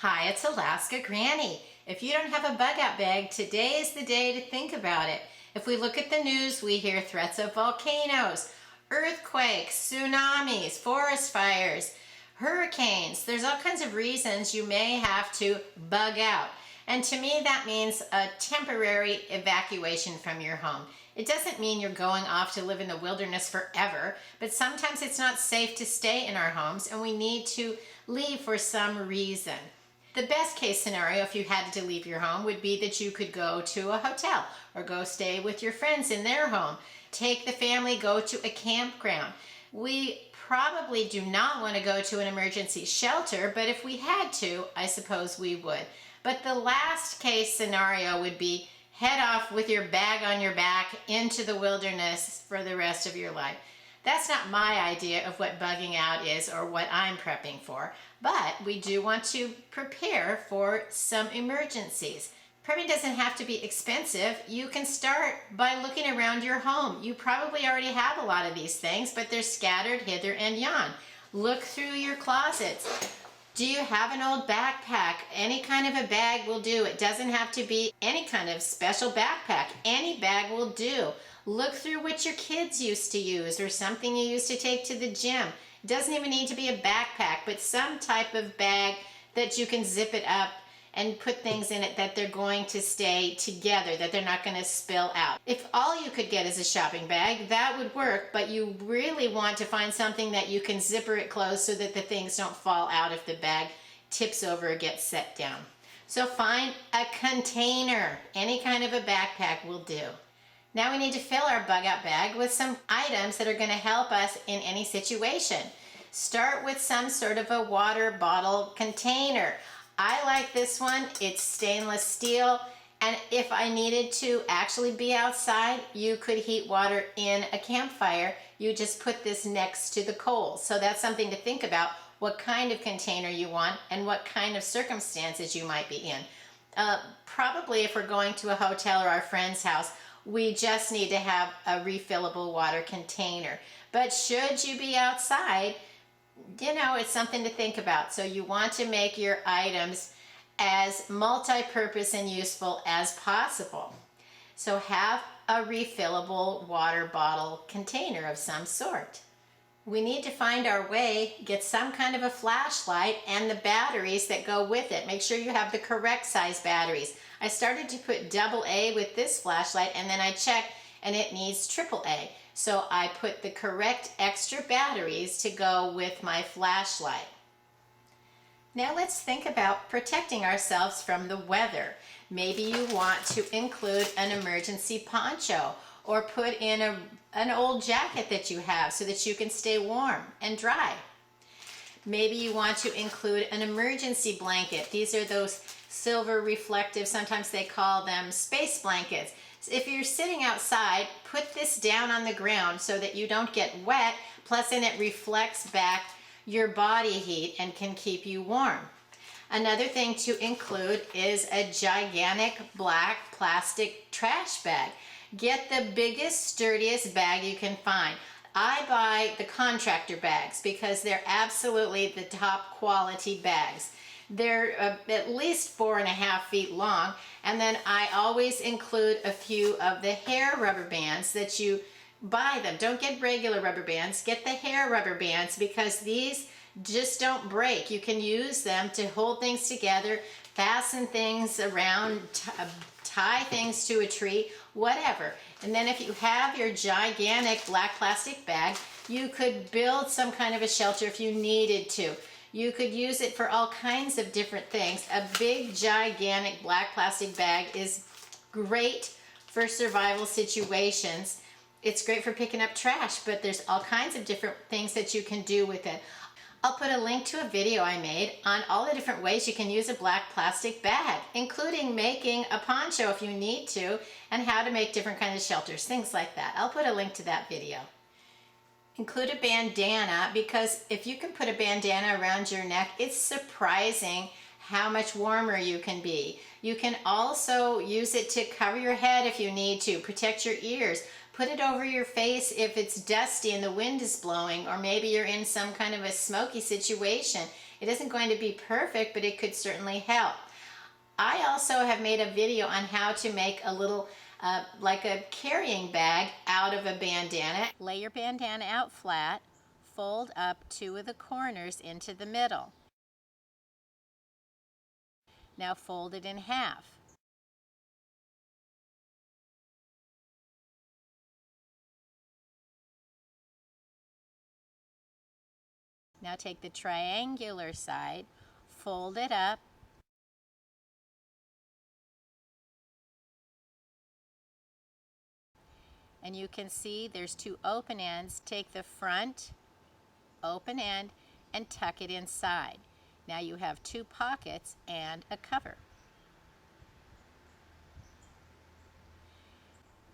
Hi, it's Alaska Granny. If you don't have a bug out bag, today is the day to think about it. If we look at the news, we hear threats of volcanoes, earthquakes, tsunamis, forest fires, hurricanes. There's all kinds of reasons you may have to bug out. And to me, that means a temporary evacuation from your home. It doesn't mean you're going off to live in the wilderness forever, but sometimes it's not safe to stay in our homes and we need to leave for some reason. The best case scenario, if you had to leave your home, would be that you could go to a hotel or go stay with your friends in their home. Take the family, go to a campground. We probably do not want to go to an emergency shelter, but if we had to, I suppose we would. But the last case scenario would be head off with your bag on your back into the wilderness for the rest of your life. That's not my idea of what bugging out is or what I'm prepping for, but we do want to prepare for some emergencies. Prepping doesn't have to be expensive. You can start by looking around your home. You probably already have a lot of these things, but they're scattered hither and yon. Look through your closets. Do you have an old backpack? Any kind of a bag will do. It doesn't have to be any kind of special backpack. Any bag will do. Look through what your kids used to use or something you used to take to the gym. It doesn't even need to be a backpack, but some type of bag that you can zip it up and put things in it that they're going to stay together, that they're not going to spill out. If all you could get is a shopping bag, that would work, but you really want to find something that you can zipper it closed so that the things don't fall out if the bag tips over or gets set down. So find a container. Any kind of a backpack will do. Now we need to fill our bug out bag with some items that are going to help us in any situation. Start with some sort of a water bottle container. I like this one. It's stainless steel, and if I needed to actually be outside, you could heat water in a campfire. You just put this next to the coals. So that's something to think about, what kind of container you want and what kind of circumstances you might be in. Probably if we're going to a hotel or our friend's house, we just need to have a refillable water container. But should you be outside, it's something to think about. So you want to make your items as multi-purpose and useful as possible. So have a refillable water bottle container of some sort. We need to find our way, get some kind of a flashlight and the batteries that go with it. Make sure you have the correct size batteries. I started to put AA with this flashlight and then I checked and it needs AAA. So I put the correct extra batteries to go with my flashlight. Now let's think about protecting ourselves from the weather. Maybe you want to include an emergency poncho or put in an old jacket that you have so that you can stay warm and dry. Maybe you want to include an emergency blanket. These are those silver reflective, sometimes they call them space blankets. So if you're sitting outside, put this down on the ground so that you don't get wet, plus then it reflects back your body heat and can keep you warm. Another thing to include is a gigantic black plastic trash bag. Get the biggest, sturdiest bag you can find. I buy the contractor bags because they're absolutely the top quality bags. They're at least 4.5 feet long, and then I always include a few of the hair rubber bands that you buy them. Don't get regular rubber bands, get the hair rubber bands because these just don't break. You can use them to hold things together, fasten things around, tie things to a tree, whatever. And then if you have your gigantic black plastic bag, you could build some kind of a shelter if you needed to. You could use it for all kinds of different things. A big, gigantic black plastic bag is great for survival situations. It's great for picking up trash, but there's all kinds of different things that you can do with it. I'll put a link to a video I made on all the different ways you can use a black plastic bag, including making a poncho if you need to, and how to make different kinds of shelters, things like that. I'll put a link to that video. Include a bandana, because if you can put a bandana around your neck, it's surprising how much warmer you can be. You can also use it to cover your head if you need to, protect your ears. Put it over your face if it's dusty and the wind is blowing, or maybe you're in some kind of a smoky situation. It isn't going to be perfect, but it could certainly help. I also have made a video on how to make a little like a carrying bag out of a bandana. Lay your bandana out flat, fold up 2 of the corners into the middle. Now fold it in half. Now take the triangular side, fold it up, and you can see there's 2 open ends. Take the front open end and tuck it inside. Now you have 2 pockets and a cover.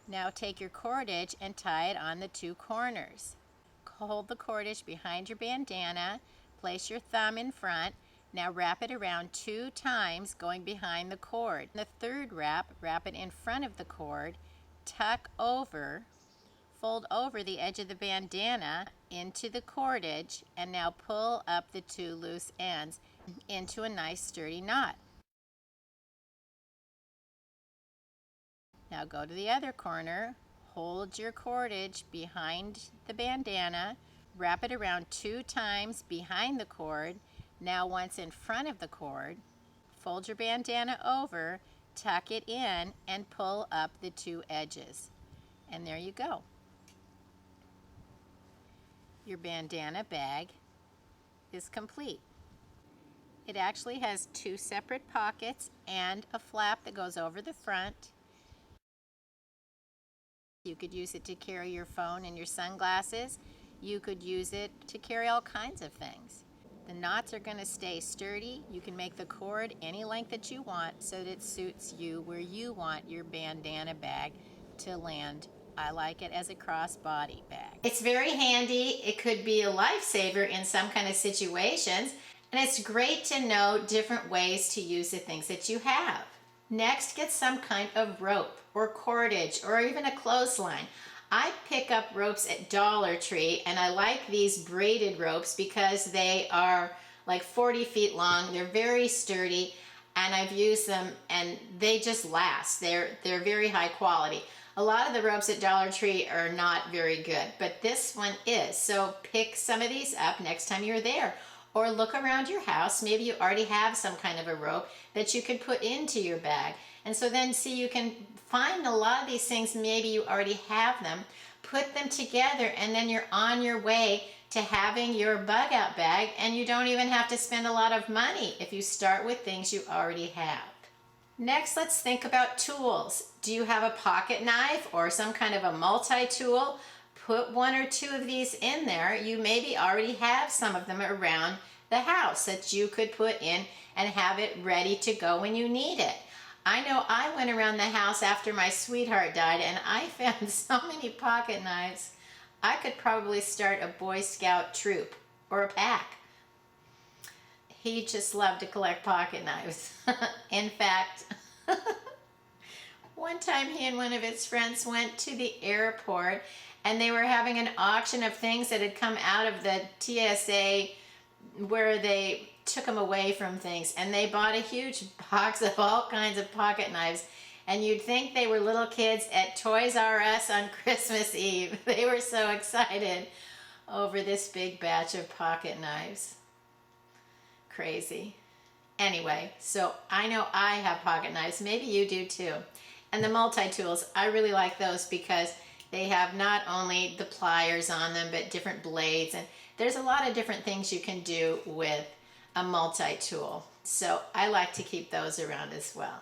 Now take your cordage and tie it on the 2 corners. Hold the cordage behind your bandana, place your thumb in front. Now wrap it around 2 times going behind the cord. The 3rd wrap it in front of the cord, tuck over, fold over the edge of the bandana into the cordage, and now pull up the 2 loose ends into a nice sturdy knot. Now go to the other corner, hold your cordage behind the bandana, wrap it around 2 times behind the cord, now once in front of the cord, fold your bandana over, tuck it in, and pull up the 2 edges. And there you go. Your bandana bag is complete. It actually has 2 separate pockets and a flap that goes over the front. You could use it to carry your phone and your sunglasses. You could use it to carry all kinds of things. The knots are going to stay sturdy. You can make the cord any length that you want so that it suits you where you want your bandana bag to land. I like it as a crossbody bag. It's very handy. It could be a lifesaver in some kind of situations. And it's great to know different ways to use the things that you have. Next, get some kind of rope or cordage or even a clothesline. I pick up ropes at Dollar Tree, and I like these braided ropes because they are like 40 feet long. They're very sturdy, and I've used them and they just last. They're very high quality. A lot of the ropes at Dollar Tree are not very good, but this one is. So pick some of these up next time you're there. Or look around your house. Maybe you already have some kind of a rope that you could put into your bag. And so then see, you can find a lot of these things, maybe you already have them, put them together, and then you're on your way to having your bug out bag, and you don't even have to spend a lot of money if you start with things you already have. Next, let's think about tools. Do you have a pocket knife or some kind of a multi-tool? Put 1 or 2 of these in there. You maybe already have some of them around the house that you could put in and have it ready to go when you need it. I know I went around the house after my sweetheart died and I found so many pocket knives. I could probably start a Boy Scout troop or a pack. He just loved to collect pocket knives. In fact, one time he and one of his friends went to the airport and they were having an auction of things that had come out of the TSA where they took them away from things, and they bought a huge box of all kinds of pocket knives, and you'd think they were little kids at Toys R Us on Christmas Eve. They were so excited over this big batch of pocket knives. Crazy. Anyway, so I know I have pocket knives. Maybe you do too. And the multi-tools, I really like those because they have not only the pliers on them, but different blades. And there's a lot of different things you can do with a multi-tool. So I like to keep those around as well.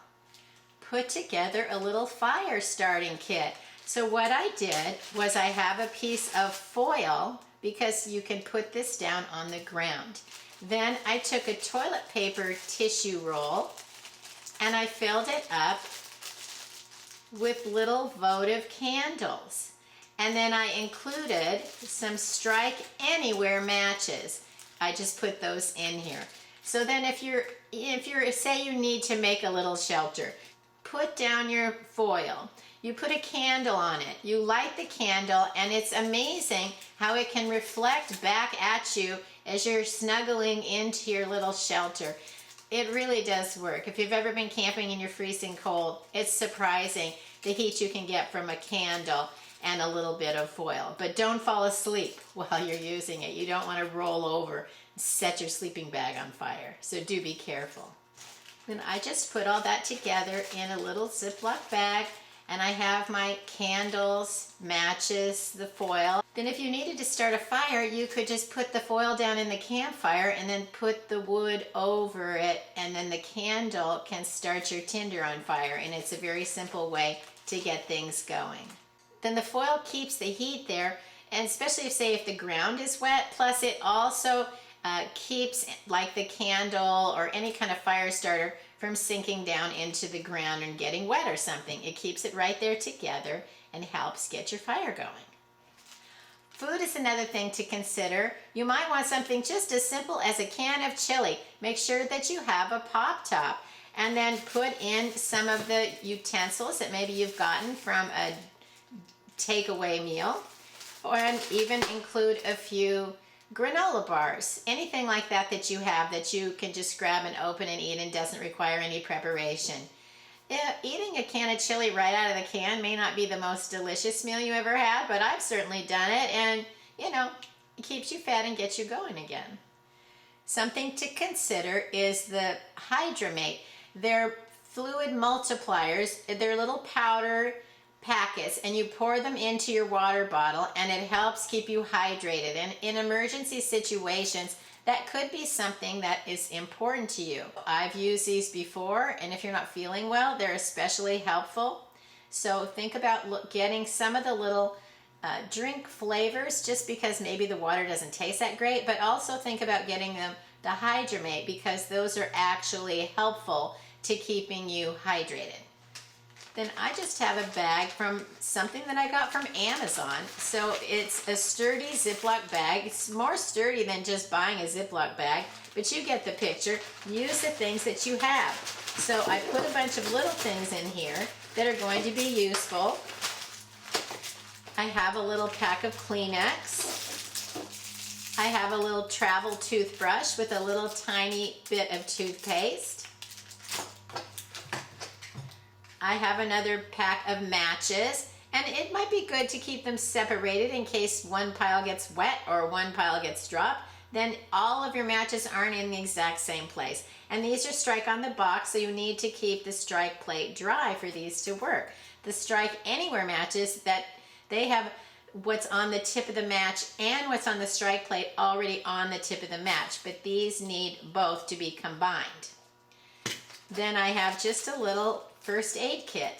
Put together a little fire starting kit. So what I did was I have a piece of foil because you can put this down on the ground. Then I took a toilet paper tissue roll and I filled it up with little votive candles. And then I included some Strike Anywhere matches. I just put those in here. So then if you're say you need to make a little shelter, put down your foil. You put a candle on it. You light the candle, and it's amazing how it can reflect back at you as you're snuggling into your little shelter. It really does work. If you've ever been camping and you're freezing cold, it's surprising the heat you can get from a candle and a little bit of foil. But don't fall asleep while you're using it. You don't want to roll over and set your sleeping bag on fire. So do be careful. Then I just put all that together in a little Ziploc bag, and I have my candles, matches, the foil. Then if you needed to start a fire, you could just put the foil down in the campfire and then put the wood over it, and then the candle can start your tinder on fire, and it's a very simple way to get things going. Then the foil keeps the heat there, and especially if the ground is wet, plus it also keeps like the candle or any kind of fire starter from sinking down into the ground and getting wet or something. It keeps it right there together and helps get your fire going. Food is another thing to consider. You might want something just as simple as a can of chili. Make sure that you have a pop top, and then put in some of the utensils that maybe you've gotten from a takeaway meal, or even include a few granola bars, anything like that that you have that you can just grab and open and eat and doesn't require any preparation. Eating a can of chili right out of the can may not be the most delicious meal you ever had, but I've certainly done it, and you know, it keeps you fat and gets you going again. Something to consider is the Hydramate. They're fluid multipliers. They're little powder packets, and you pour them into your water bottle, and it helps keep you hydrated. And in emergency situations, that could be something that is important to you. I've used these before, and if you're not feeling well, they're especially helpful. So think about getting some of the little drink flavors, just because maybe the water doesn't taste that great, but also think about getting them the Hydramate, because those are actually helpful to keeping you hydrated. Then I just have a bag from something that I got from Amazon. So it's a sturdy Ziploc bag. It's more sturdy than just buying a Ziploc bag, but you get the picture. Use the things that you have. So I put a bunch of little things in here that are going to be useful. I have a little pack of Kleenex. I have a little travel toothbrush with a little tiny bit of toothpaste. I have another pack of matches, and it might be good to keep them separated in case one pile gets wet or one pile gets dropped. Then all of your matches aren't in the exact same place. And these are strike on the box, so you need to keep the strike plate dry for these to work. The strike anywhere matches, that they have what's on the tip of the match and what's on the strike plate already on the tip of the match, but these need both to be combined. Then I have just a little first aid kit.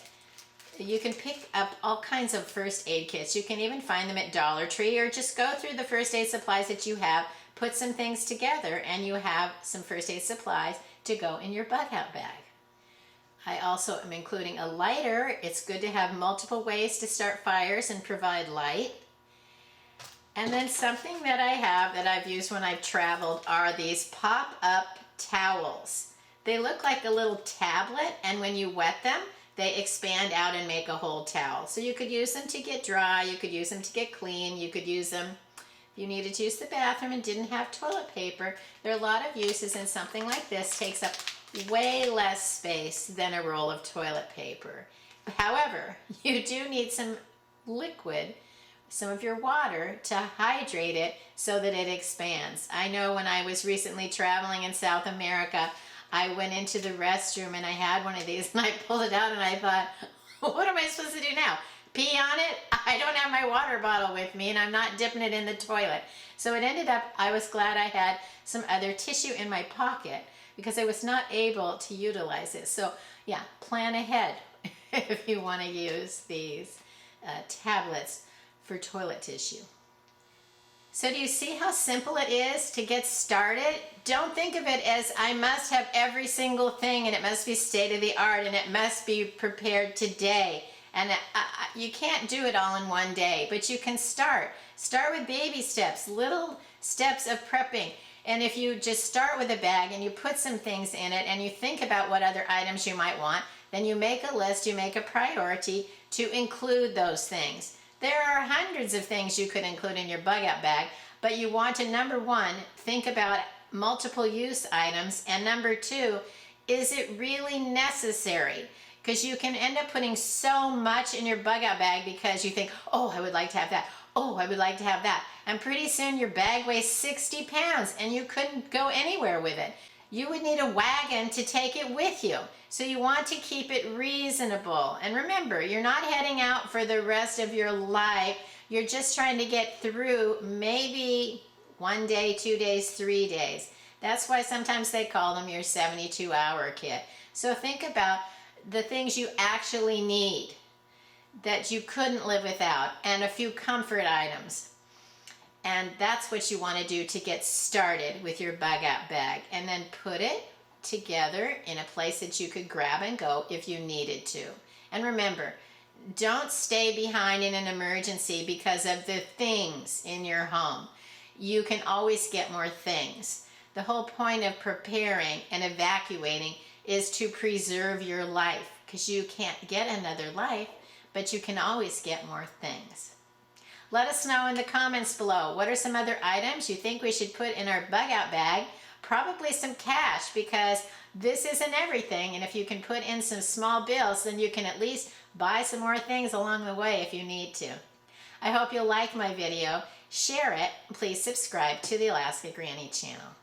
You can pick up all kinds of first aid kits. You can even find them at Dollar Tree, or just go through the first aid supplies that you have, put some things together, and you have some first aid supplies to go in your bugout bag. I also am including a lighter. It's good to have multiple ways to start fires and provide light. And then something that I have that I've used when I've traveled are these pop-up towels. They look like a little tablet, and when you wet them, they expand out and make a whole towel. So you could use them to get dry, you could use them to get clean, you could use them if you needed to use the bathroom and didn't have toilet paper. There are a lot of uses, and something like this takes up way less space than a roll of toilet paper. However, you do need some liquid, some of your water, to hydrate it so that it expands. I know when I was recently traveling in South America, I went into the restroom and I had one of these, and I pulled it out and I thought, what am I supposed to do now? Pee on it? I don't have my water bottle with me, and I'm not dipping it in the toilet. So it ended up, I was glad I had some other tissue in my pocket, because I was not able to utilize it. So yeah, plan ahead if you want to use these tablets for toilet tissue. So do you see how simple it is to get started? Don't think of it as I must have every single thing, and it must be state of the art, and it must be prepared today. And you can't do it all in one day, but you can start. Start with baby steps, little steps of prepping. And if you just start with a bag and you put some things in it and you think about what other items you might want, then you make a list, you make a priority to include those things. There are hundreds of things you could include in your bug out bag, but you want to, number one, think about multiple use items, and number two, is it really necessary? Because you can end up putting so much in your bug out bag because you think, oh, I would like to have that. Oh, I would like to have that. And pretty soon your bag weighs 60 pounds and you couldn't go anywhere with it. You would need a wagon to take it with you. So you want to keep it reasonable. And remember, you're not heading out for the rest of your life. You're just trying to get through maybe 1 day, 2 days, 3 days. That's why sometimes they call them your 72-hour kit. So think about the things you actually need that you couldn't live without, and a few comfort items. And that's what you want to do to get started with your bug out bag, and then put it together in a place that you could grab and go if you needed to. And remember, don't stay behind in an emergency because of the things in your home. You can always get more things. The whole point of preparing and evacuating is to preserve your life, because you can't get another life, but you can always get more things. Let us know in the comments below, what are some other items you think we should put in our bug out bag? Probably some cash, because this isn't everything, and if you can put in some small bills, then you can at least buy some more things along the way if you need to. I hope you'll like my video, share it, and please subscribe to the Alaska Granny channel.